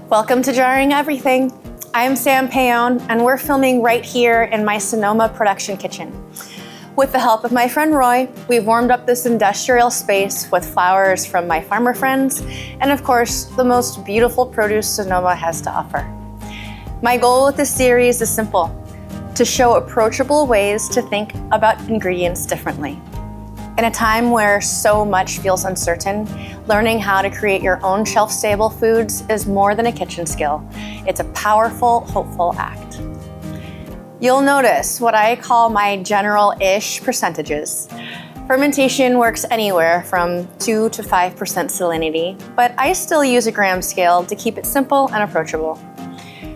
Welcome to Jarring Everything. I'm Sam Payon, and we're filming right here in my Sonoma production kitchen. With the help of my friend Roy, we've warmed up this industrial space with flowers from my farmer friends, and of course, the most beautiful produce Sonoma has to offer. My goal with this series is simple: to show approachable ways to think about ingredients differently. In a time where so much feels uncertain, learning how to create your own shelf-stable foods is more than a kitchen skill. It's a powerful, hopeful act. You'll notice what I call my general-ish percentages. Fermentation works anywhere from 2 to 5% salinity, but I still use a gram scale to keep it simple and approachable.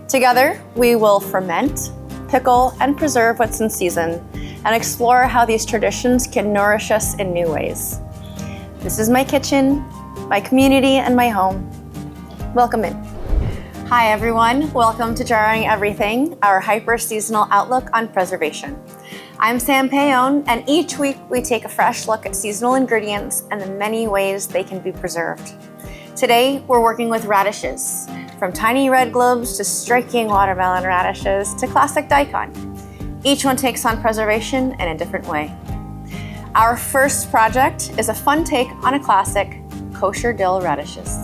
Together, we will ferment, pickle, and preserve what's in season, and explore how these traditions can nourish us in new ways. This is my kitchen, my community, and my home. Welcome in. Hi everyone, welcome to Jarring Everything, our hyper-seasonal outlook on preservation. I'm Sam Payon, and each week we take a fresh look at seasonal ingredients and the many ways they can be preserved. Today, we're working with radishes, from tiny red globes to striking watermelon radishes to classic daikon. Each one takes on preservation in a different way. Our first project is a fun take on a classic, kosher dill radishes.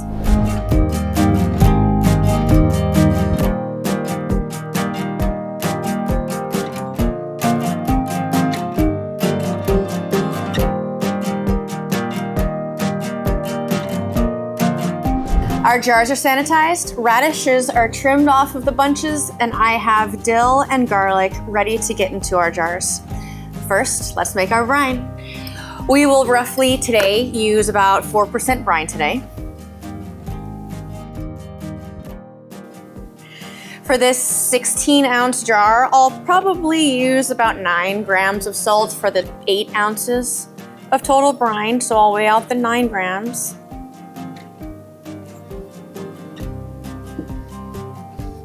Our jars are sanitized, radishes are trimmed off of the bunches, and I have dill and garlic ready to get into our jars. First, let's make our brine. We will roughly today use about 4% brine today. For this 16-ounce jar, I'll probably use about 9 grams of salt for the 8 ounces of total brine, so I'll weigh out the 9 grams.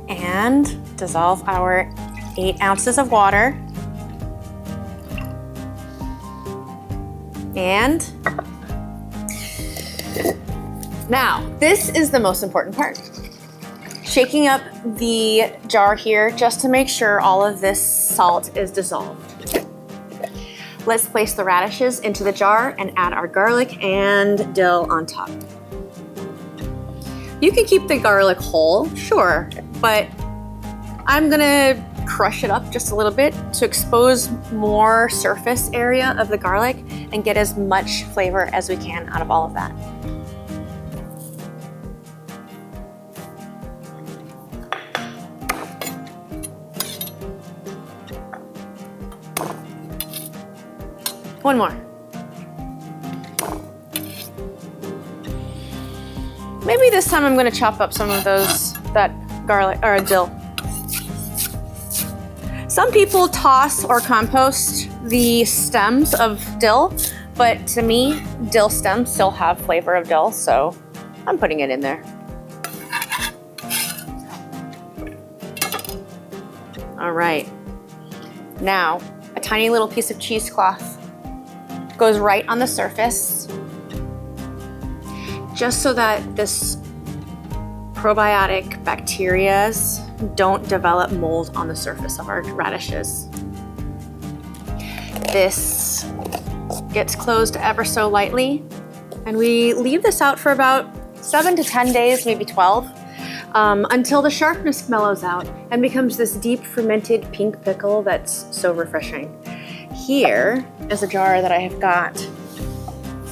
And dissolve our 8 ounces of water. And now, this is the most important part. Shaking up the jar here just to make sure all of this salt is dissolved. Let's place the radishes into the jar and add our garlic and dill on top. You can keep the garlic whole, sure, but I'm gonna crush it up just a little bit to expose more surface area of the garlic and get as much flavor as we can out of all of that. One more. Maybe this time I'm gonna chop up some of that garlic or dill. Some people toss or compost the stems of dill, but to me, dill stems still have flavor of dill, so I'm putting it in there. All right. Now, a tiny little piece of cheesecloth goes right on the surface, just so that this probiotic bacteria don't develop mold on the surface of our radishes. This gets closed ever so lightly, and we leave this out for about 7 to 10 days, maybe 12, until the sharpness mellows out and becomes this deep fermented pink pickle that's so refreshing. Here is a jar that I have got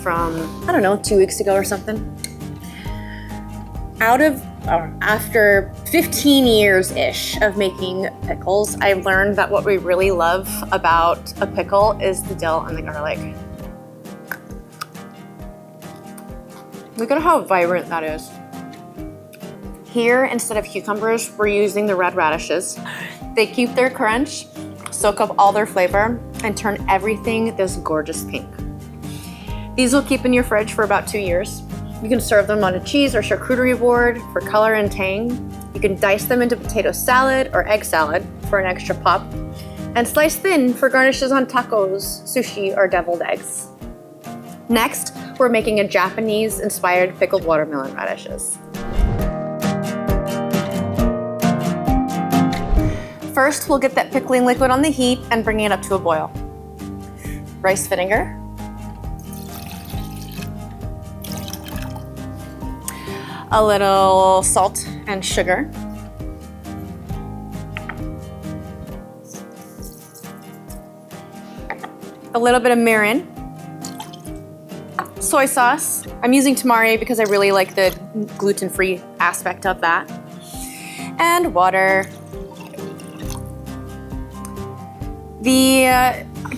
from, I don't know, 2 weeks ago or something. After 15 years-ish of making pickles, I've learned that what we really love about a pickle is the dill and the garlic. Look at how vibrant that is. Here, instead of cucumbers, we're using the red radishes. They keep their crunch, soak up all their flavor, and turn everything this gorgeous pink. These will keep in your fridge for about 2 years. You can serve them on a cheese or charcuterie board for color and tang. You can dice them into potato salad or egg salad for an extra pop, and slice thin for garnishes on tacos, sushi, or deviled eggs. Next, we're making a Japanese-inspired pickled watermelon radishes. First, we'll get that pickling liquid on the heat and bring it up to a boil. Rice vinegar. A little salt and sugar. A little bit of mirin. Soy sauce. I'm using tamari because I really like the gluten-free aspect of that. And water. The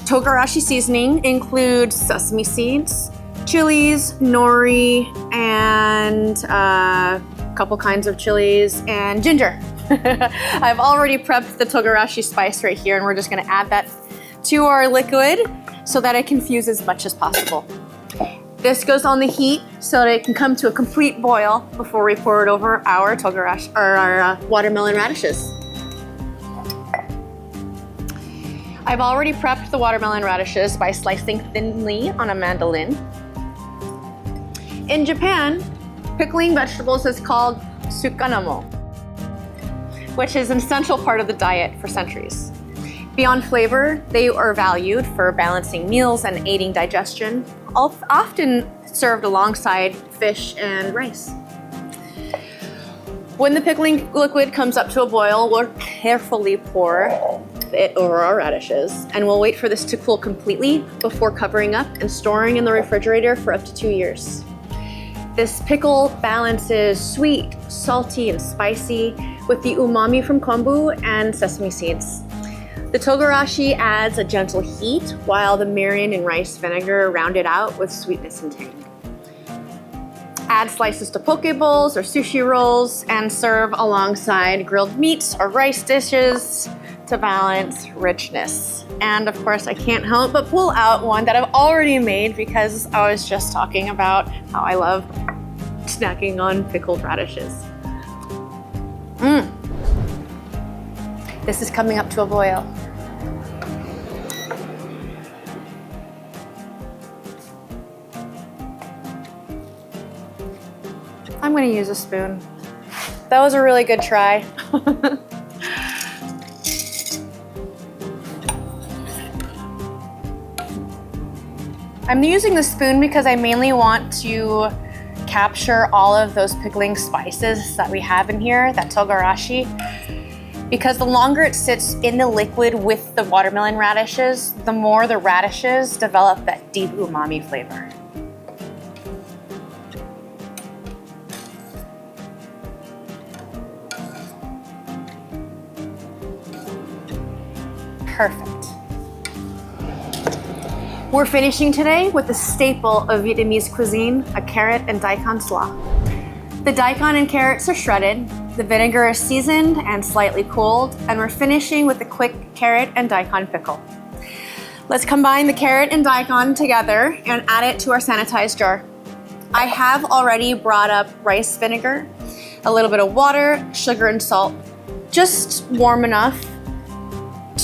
Togarashi seasoning includes sesame seeds, chilies, nori, and a couple kinds of chilies, and ginger. I've already prepped the Togarashi spice right here, and we're just gonna add that to our liquid so that it can fuse as much as possible. This goes on the heat so that it can come to a complete boil before we pour it over our Togarashi, or our watermelon radishes. I've already prepped the watermelon radishes by slicing thinly on a mandolin. In Japan, pickling vegetables is called sukanamo, which is an essential part of the diet for centuries. Beyond flavor, they are valued for balancing meals and aiding digestion, often served alongside fish and rice. When the pickling liquid comes up to a boil, we'll carefully pour it over our radishes, and we'll wait for this to cool completely before covering up and storing in the refrigerator for up to 2 years. This pickle balances sweet, salty, and spicy with the umami from kombu and sesame seeds. The Togarashi adds a gentle heat, while the mirin and rice vinegar round it out with sweetness and tang. Add slices to poke bowls or sushi rolls and serve alongside grilled meats or rice dishes to balance richness. And of course, I can't help but pull out one that I've already made because I was just talking about how I love snacking on pickled radishes. This is coming up to a boil. I'm gonna use a spoon. That was a really good try. I'm using the spoon because I mainly want to capture all of those pickling spices that we have in here, that Togarashi. Because the longer it sits in the liquid with the watermelon radishes, the more the radishes develop that deep umami flavor. Perfect. We're finishing today with a staple of Vietnamese cuisine, a carrot and Daikon Slaw. The daikon and carrots are shredded, the vinegar is seasoned and slightly cooled, and we're finishing with a quick carrot and daikon pickle. Let's combine the carrot and daikon together and add it to our sanitized jar. I have already brought up rice vinegar, a little bit of water, sugar, and salt, just warm enough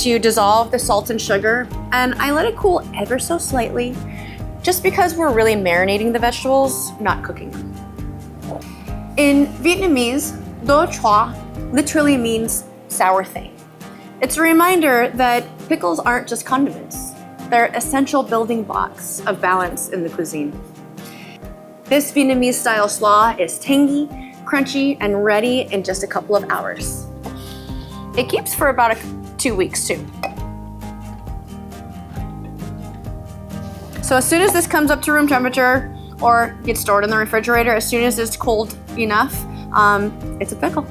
to dissolve the salt and sugar, and I let it cool ever so slightly, just because we're really marinating the vegetables, not cooking them. In Vietnamese, do chua literally means sour thing. It's a reminder that pickles aren't just condiments. They're essential building blocks of balance in the cuisine. This Vietnamese style slaw is tangy, crunchy, and ready in just a couple of hours. It keeps for about 2 weeks too. So as soon as this comes up to room temperature or gets stored in the refrigerator, as soon as it's cold enough, it's a pickle.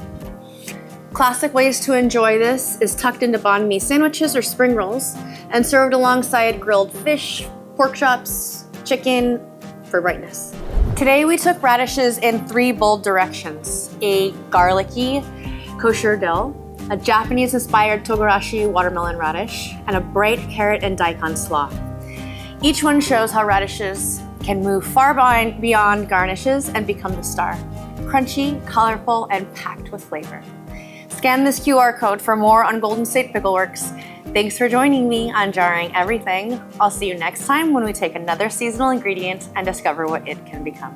Classic ways to enjoy this is tucked into banh mi sandwiches or spring rolls and served alongside grilled fish, pork chops, chicken for brightness. Today we took radishes in 3 bold directions: a garlicky kosher dill, a Japanese-inspired Togarashi watermelon radish, and a bright carrot and daikon slaw. Each one shows how radishes can move far beyond garnishes and become the star. Crunchy, colorful, and packed with flavor. Scan this QR code for more on Golden State Pickleworks. Thanks for joining me on Jarring Everything. I'll see you next time when we take another seasonal ingredient and discover what it can become.